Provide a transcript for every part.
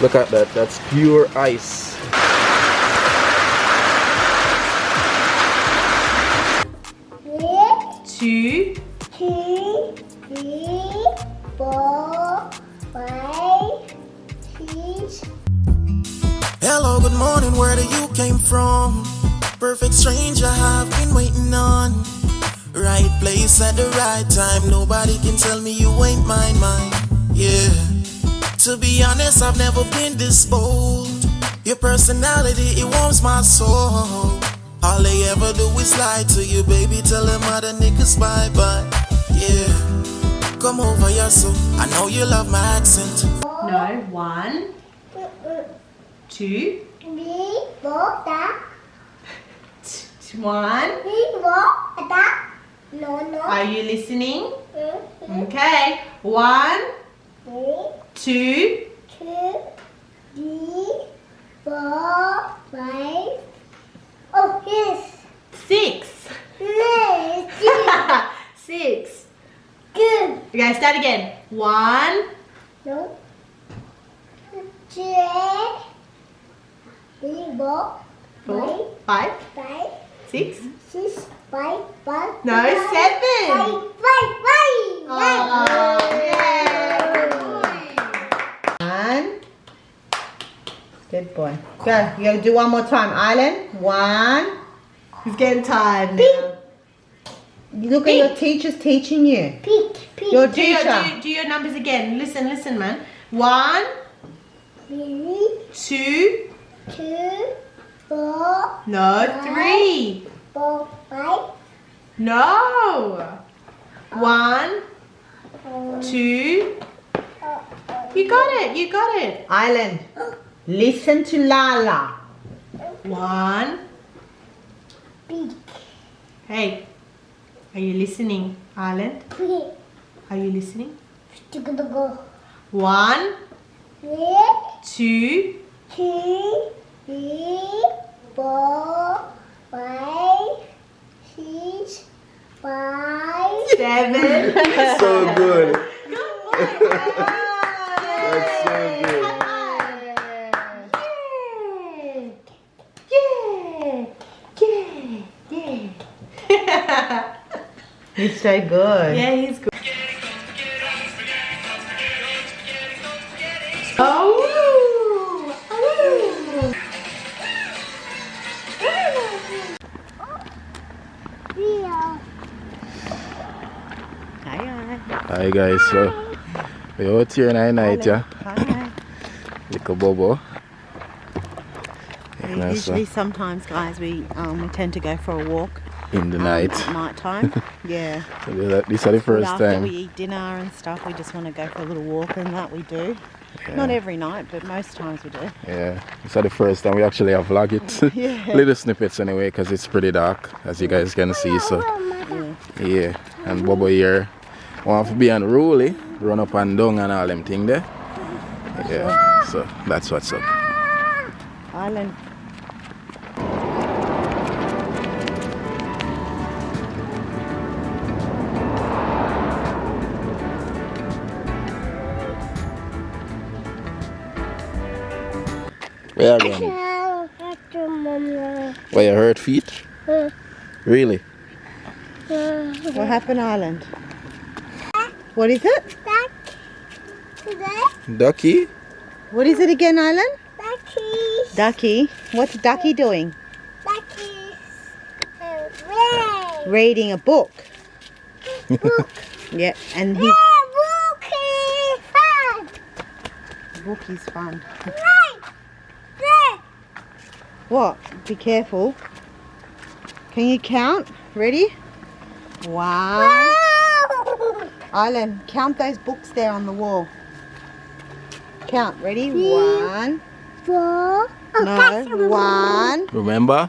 Look at that, that's pure ice. Two, 2, 3, 4, 5, 6. Hello, good morning, where do you came from? Perfect stranger I've been waiting on. Right place at the right time, nobody can tell me you ain't mine. Yeah, to be honest, I've never been this bold. Your personality, it warms my soul. All they ever do is lie to you, baby. Tell them other niggas bye-bye. Yeah, come over here, so I know you love my accent. no, 1, 2, 3, 4, 5, 1. 3, 4, 5. No. Are you listening? Okay. 1, 2, 2, 3, 4, 5. Oh, yes. 6. Yes. 6. Good. Okay, start again. 1, No. 2, 3, 4, 4, 5, 5, 6. 6, 5, 5. No, 7. 5. Oh, yeah. Good boy. Good boy. Go. You gotta do one more time. Island. 1. He's getting tired now. Look at your teacher's teaching you. Peak. Your teacher. Do your numbers again. Listen, man. 1, 3, 2. 2, 4, No, 3. 4, 5. No. 1, 2. You got it. Island. Listen to Lala. 1. Peak. Hey. Are you listening, Island? Are you listening? 1, 2. 2, 3, 4, 5, 6, 5. 7. So good. Good boy. That's so good. Yeah. He's so good. Yeah, he's good. Oh. Hi guys, so we're out here in the night, yeah? Hi. Little Bobo. Usually, sometimes, guys, we tend to go for a walk in the night. At night time. Yeah. So this is the first after time. we eat dinner and stuff, we just want to go for a little walk, and that we do. Yeah. Not every night, but most times we do. Yeah, this is the first time we actually have vlog it. Yeah. Little snippets anyway, because it's pretty dark, as you guys can see. So yeah, and Bobo here want to be unruly, run up and down and all them thing there. Yeah, so that's what's up. Island. Where are you going? Where you hurt feet? Really? What happened, Island? What is it? Ducky? What is it again, Island? Ducky. Ducky. What's Ducky doing? Ducky. Reading a book. Yeah, and he's... book is fun. Book is fun. Right. What? Be careful. Can you count? Ready? 1. Island, count those books there on the wall. Count. Ready? 1. 4. No. 1. Remember?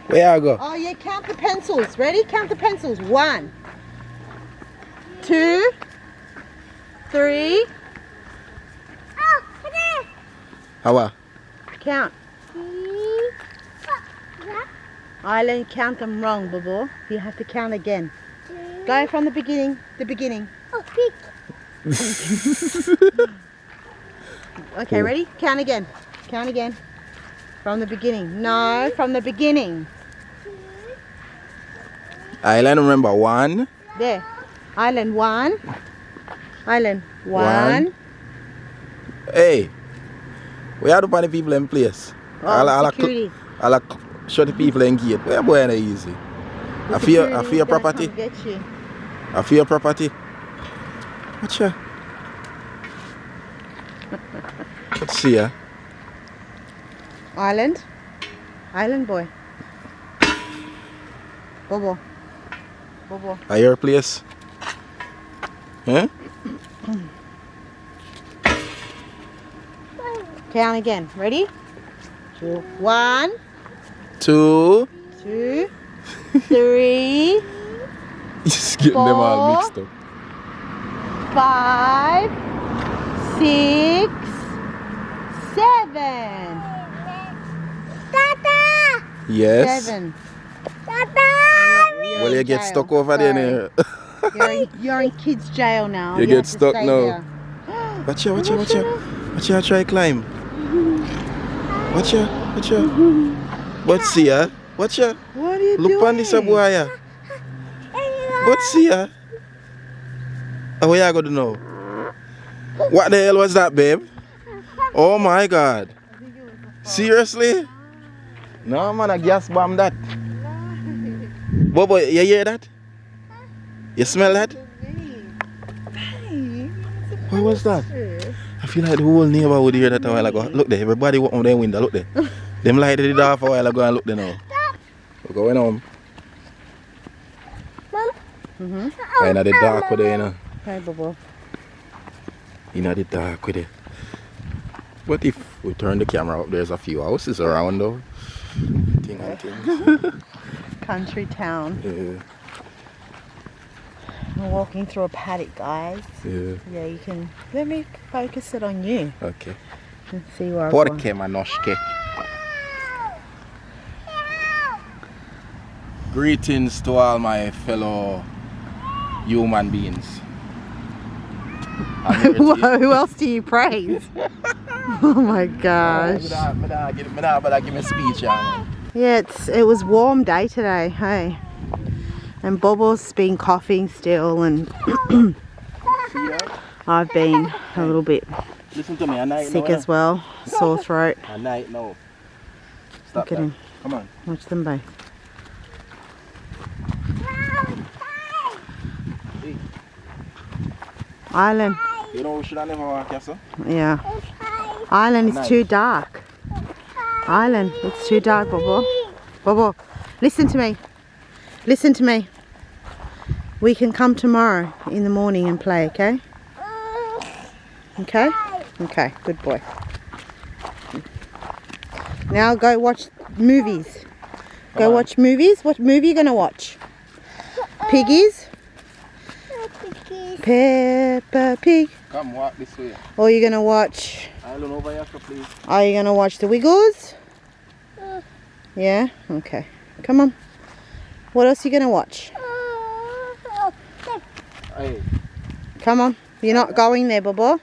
Where I go? Oh yeah, count the pencils. Ready? Count the pencils. 1, 2, 3. How? Count. Island, count them wrong, Bobo. You have to count again. 2, Go from the beginning. The beginning. Oh, big. Okay, ready? Count again. Count again. From the beginning. No, from the beginning. Island, remember 1. There. Island 1. Island 1. 1. Hey, we have to find the people in place. Oh, security. I'll show the people in gate. Where boy ain't easy. I fear property. Get you. I fear property. Watch ya. Let's see ya. Island. Island boy. Bobo. Bobo. Are your place? Huh? Count again. Ready? 1, 2. 2, 3, Just getting them all mixed up. 5, 6, 7. Tata! Yes. 7. Tata! Well, you get stuck over there. You're in kids' jail now. You get have to stuck stay now. there. Watch ya, watch ya, watch ya. Watch ya, try climb. Watch ya, watch ya. But see ya. Watch ya. What are you Look doing? on this boy ya. But see ya. Oh, what you gonna do now? What the hell was that, babe? Oh my God. Seriously? No man, I gas bomb that. Bobo, you hear that? You smell that? What was that? I feel like the whole neighborhood hear that a while ago. Look there, everybody walk on their window, look there. Them lighted it off a while ago and look there now. We're going home. Mom? I in the dark with it, you know. Hey, Bobo. In the dark with it. But if we turn the camera up, there's a few houses around though. Thing and thing. Country town. Yeah, We're walking through a paddock, guys. yeah. Yeah, you can. Let me focus it on you Okay. and see where I'm going. Porque manoshke. Greetings to all my fellow human beings. I'm here to- Who else do you praise? Oh my gosh. But give me a speech, man. Yeah, it was warm day today, hey. And Bobo's been coughing still, and I've been a little bit Listen to me, a night sick now, as well, sore throat. A night now. Stop Look at that. him. Come on. Watch them both. Island, You know, we should have never walk here, sir. yeah. Island is too dark. Island, it's too dark, Bobo. Bobo, listen to me. Listen to me. We can come tomorrow in the morning and play, okay? Okay? Okay, good boy. Now go watch movies. Go watch movies. What movie are you going to watch? Piggies? Peppa Pig. Come walk this way. Or you're going to watch... Island over here, so please. Are you going to watch the Wiggles? Yeah? Okay. Come on. What else are you going to watch? Hey. Come on. You're not going there, Bobo.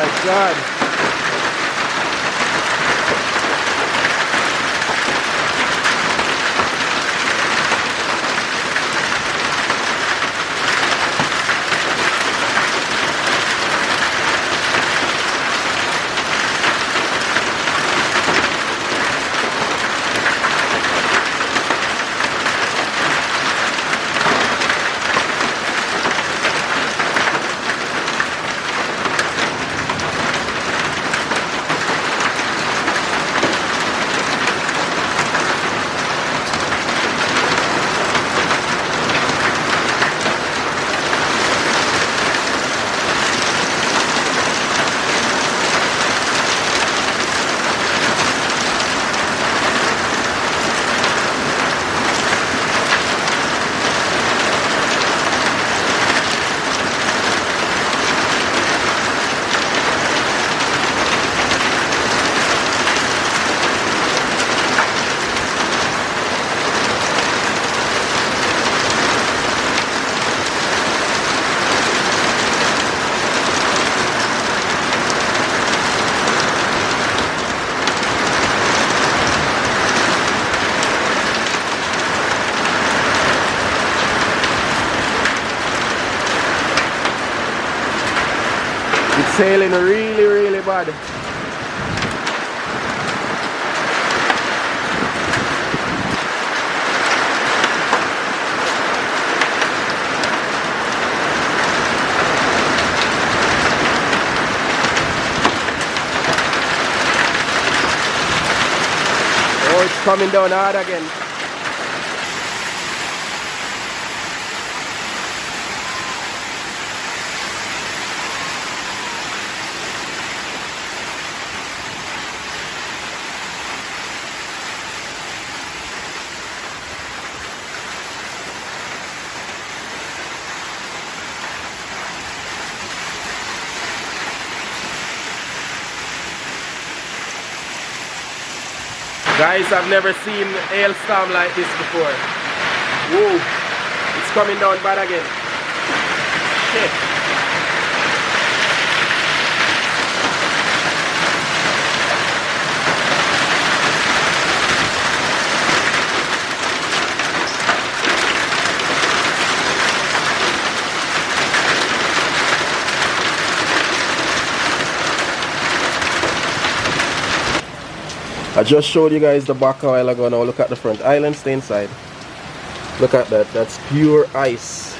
my God. It's sailing really, really bad. Oh, it's coming down hard again. Guys, I've never seen a hailstorm like this before. Whoa, it's coming down bad again. Shit. I just showed you guys the back a while ago. Now look at the front. Island, stay inside. Look at that. That's pure ice.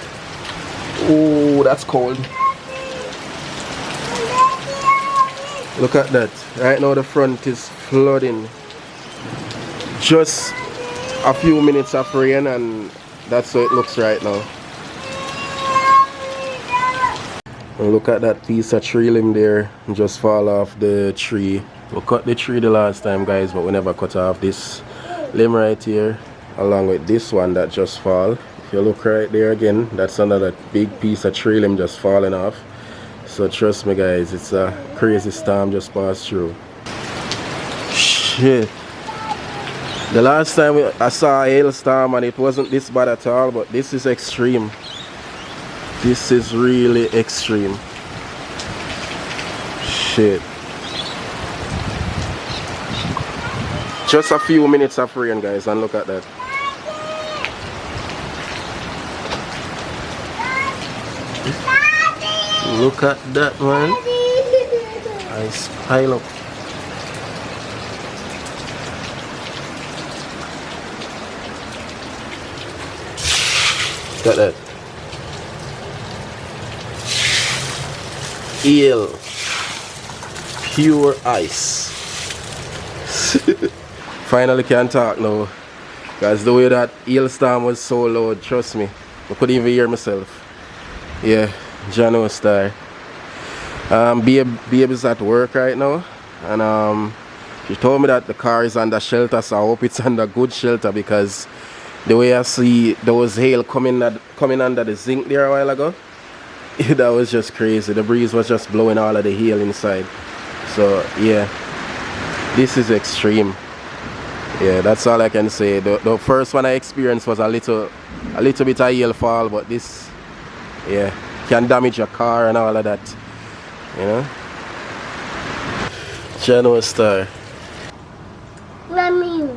Oh, that's cold. Look at that. Right now the front is flooding. Just a few minutes of rain and that's how it looks right now. And look at that piece of tree limb there. Just fall off the tree. We cut the tree the last time, guys, but we never cut off this limb right here along with this one that just fall. If you look right there again, that's another big piece of tree limb just falling off. So trust me, guys, it's a crazy storm just passed through. Shit. The last time I saw a hailstorm and it wasn't this bad at all, but this is extreme. This is really extreme. Shit. Just a few minutes of rain, guys, and look at that. Look at that, man. Ice pile up. Look at that. Eel. Pure ice. Finally can talk now, because the way that hailstorm was so loud, trust me, I couldn't even hear myself. Yeah, Jano star. Baby's at work right now, and she told me that the car is under shelter, so I hope it's under good shelter, because the way I see there was hail coming under the zinc there a while ago, that was just crazy. The breeze was just blowing all of the hail inside. So yeah, this is extreme. Yeah, that's all I can say. The first one I experienced was a little bit of hail fall, but this, yeah, can damage your car and all of that, you know. Jello star. Let me.